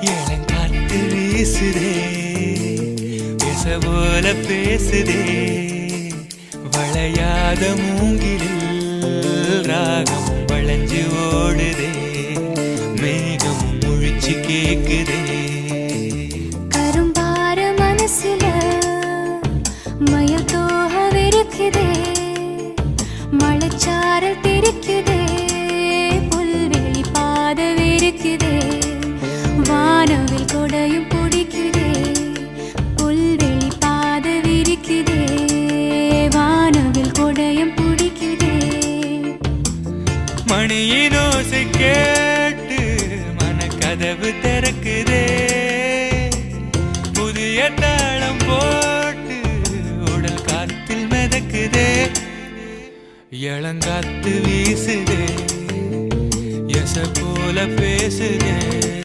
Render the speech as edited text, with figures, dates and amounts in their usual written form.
இளங்காத்து வீசுதே பேச போல பேசுதே வளையாத மூங்கிலில் ராகம் வளைஞ்சு ஓடுதே மேகம் முழிச்சு கேக்குதே கரும்பார மனசுல மயில் தோகவிருக்குதே மழைச்சாரல் தெரிக்குதே புல்வெளி பாதவிருக்குதே வானவில் கொடையும் பிடிக்குதே புல்வெளி பாதவிருக்குதே வானவில் கொடையும் பிடிக்குதே மணியின் ஓசை கேட்டு மனக்கதவு திறக்குதே புதிய தாளம் போட்டு உடல் காத்தில் மிதக்குதே இளங்காத்து வீசுதே எச போல பேசுதே